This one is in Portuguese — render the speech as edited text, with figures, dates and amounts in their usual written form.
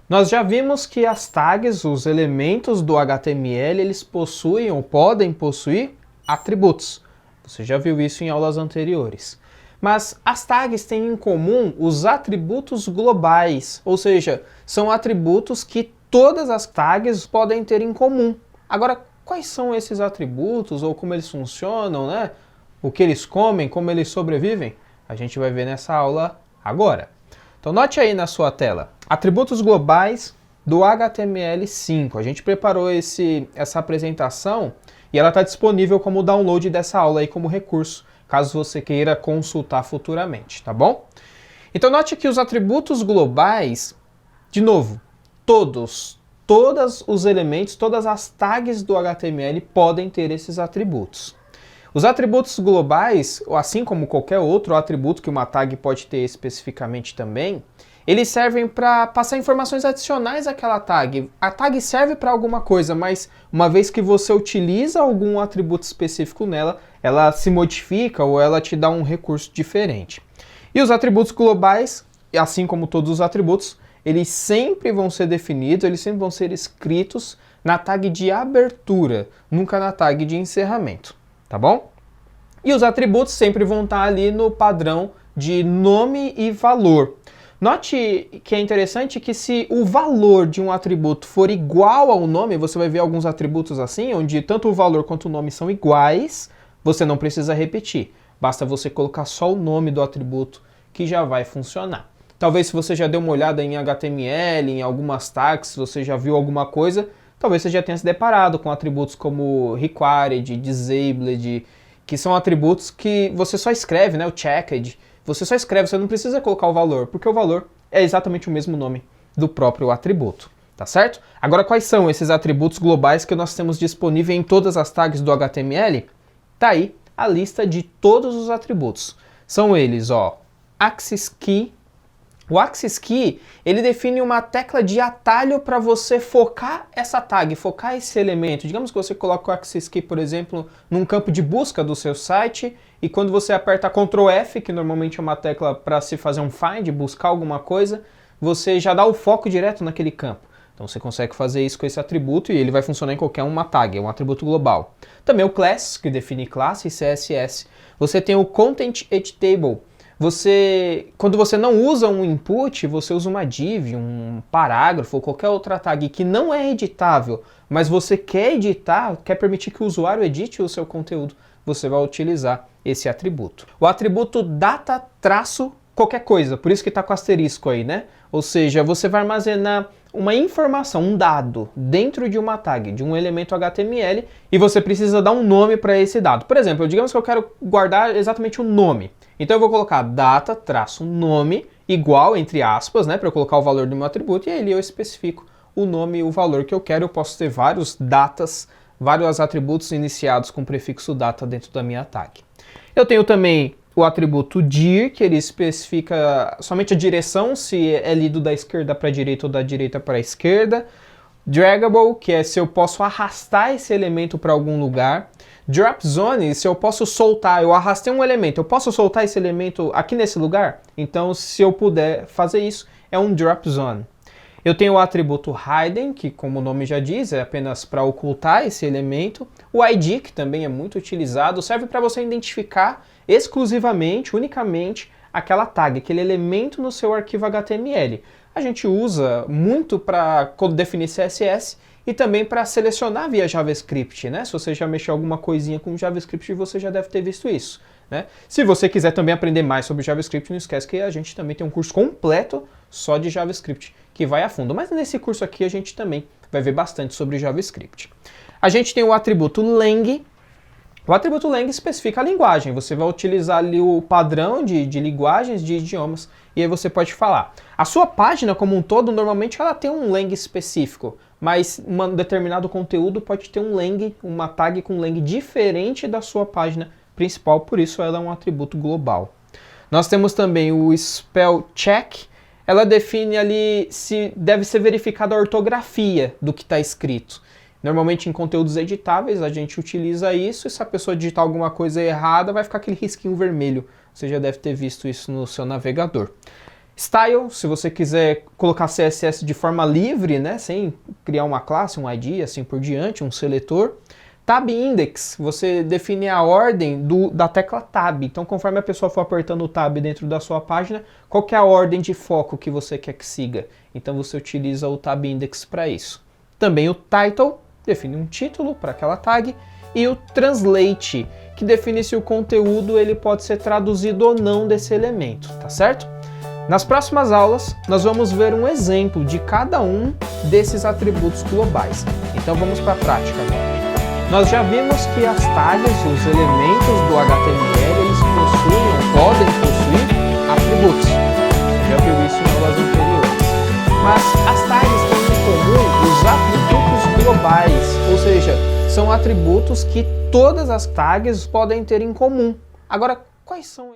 Nós já vimos que as tags, os elementos do HTML, eles possuem ou podem possuir atributos. Você já viu isso em aulas anteriores. Mas as tags têm em comum os atributos globais, ou seja, são atributos que todas as tags podem ter em comum. Agora, quais são esses atributos ou como eles funcionam, né? O que eles comem, como eles sobrevivem? A gente vai ver nessa aula agora. Então note aí na sua tela, atributos globais do HTML5. A gente preparou essa apresentação e ela está disponível como download dessa aula aí como recurso, caso você queira consultar futuramente, tá bom? Então note que os atributos globais, de novo, todos os elementos, todas as tags do HTML podem ter esses atributos. Os atributos globais, assim como qualquer outro atributo que uma tag pode ter especificamente também, eles servem para passar informações adicionais àquela tag. A tag serve para alguma coisa, mas uma vez que você utiliza algum atributo específico nela, ela se modifica ou ela te dá um recurso diferente. E os atributos globais, assim como todos os atributos, eles sempre vão ser definidos, eles sempre vão ser escritos na tag de abertura, nunca na tag de encerramento. Tá bom? E os atributos sempre vão estar ali no padrão de nome e valor. Note que é interessante que se o valor de um atributo for igual ao nome, você vai ver alguns atributos assim, onde tanto o valor quanto o nome são iguais, você não precisa repetir. Basta você colocar só o nome do atributo que já vai funcionar. Talvez se você já deu uma olhada em HTML, em algumas tags, se você já viu alguma coisa, talvez você já tenha se deparado com atributos como required, disabled, que são atributos que você só escreve, né? O checked. Você só escreve, você não precisa colocar o valor, porque o valor é exatamente o mesmo nome do próprio atributo, tá certo? Agora, quais são esses atributos globais que nós temos disponível em todas as tags do HTML? Tá aí a lista de todos os atributos. São eles, ó, Axis Key. O Axis Key, ele define uma tecla de atalho para você focar essa tag, focar esse elemento. Digamos que você coloca o Axis Key, por exemplo, num campo de busca do seu site, e quando você aperta Ctrl F, que normalmente é uma tecla para se fazer um find, buscar alguma coisa, você já dá o foco direto naquele campo. Então você consegue fazer isso com esse atributo e ele vai funcionar em qualquer uma tag, é um atributo global. Também o Class, que define classe e CSS. Você tem o Content Editable. Quando você não usa um input, você usa uma div, um parágrafo ou qualquer outra tag que não é editável, mas você quer editar, quer permitir que o usuário edite o seu conteúdo, você vai utilizar esse atributo. O atributo data traço qualquer coisa, por isso que está com asterisco aí, né? Ou seja, você vai armazenar uma informação, um dado, dentro de uma tag, de um elemento HTML, e você precisa dar um nome para esse dado. Por exemplo, digamos que eu quero guardar exatamente o nome. Então eu vou colocar data traço nome igual, entre aspas, né, para eu colocar o valor do meu atributo, e aí eu especifico o nome e o valor que eu quero. Eu posso ter vários datas, vários atributos iniciados com prefixo data dentro da minha tag. Eu tenho também o atributo dir, que ele especifica somente a direção, se é lido da esquerda para a direita ou da direita para a esquerda. Draggable, que é se eu posso arrastar esse elemento para algum lugar. Drop zone, se eu posso soltar, eu arrastei um elemento, eu posso soltar esse elemento aqui nesse lugar? Então, se eu puder fazer isso, é um drop zone. Eu tenho o atributo hidden, que como o nome já diz, é apenas para ocultar esse elemento. O ID, que também é muito utilizado, serve para você identificar exclusivamente, unicamente, aquela tag, aquele elemento no seu arquivo HTML. A gente usa muito para definir CSS e também para selecionar via JavaScript, né? Se você já mexeu alguma coisinha com JavaScript, você já deve ter visto isso, né? Se você quiser também aprender mais sobre JavaScript, não esquece que a gente também tem um curso completo só de JavaScript, que vai a fundo. Mas nesse curso aqui a gente também vai ver bastante sobre JavaScript. A gente tem o atributo lang. O atributo lang especifica a linguagem. Você vai utilizar ali o padrão de linguagens, de idiomas, e aí você pode falar. A sua página como um todo, normalmente ela tem um lang específico, mas um determinado conteúdo pode ter um lang, uma tag com lang diferente da sua página principal, por isso ela é um atributo global. Nós temos também o spell check. Ela define ali se deve ser verificada a ortografia do que está escrito. Normalmente em conteúdos editáveis a gente utiliza isso, e se a pessoa digitar alguma coisa errada vai ficar aquele risquinho vermelho. Você já deve ter visto isso no seu navegador. Style, se você quiser colocar CSS de forma livre, né, sem criar uma classe, um ID, assim por diante, um seletor. Tab Index, você define a ordem da tecla Tab. Então, conforme a pessoa for apertando o Tab dentro da sua página, qual que é a ordem de foco que você quer que siga? Então, você utiliza o Tab Index para isso. Também o Title, define um título para aquela tag. E o Translate, que define se o conteúdo ele pode ser traduzido ou não desse elemento, tá certo? Nas próximas aulas, nós vamos ver um exemplo de cada um desses atributos globais. Então, vamos para a prática agora. Nós já vimos que as tags, os elementos do HTML, eles possuem ou podem possuir atributos. Você já viu isso em aulas anteriores. Mas as tags têm em comum os atributos globais, ou seja, são atributos que todas as tags podem ter em comum. Agora, quais são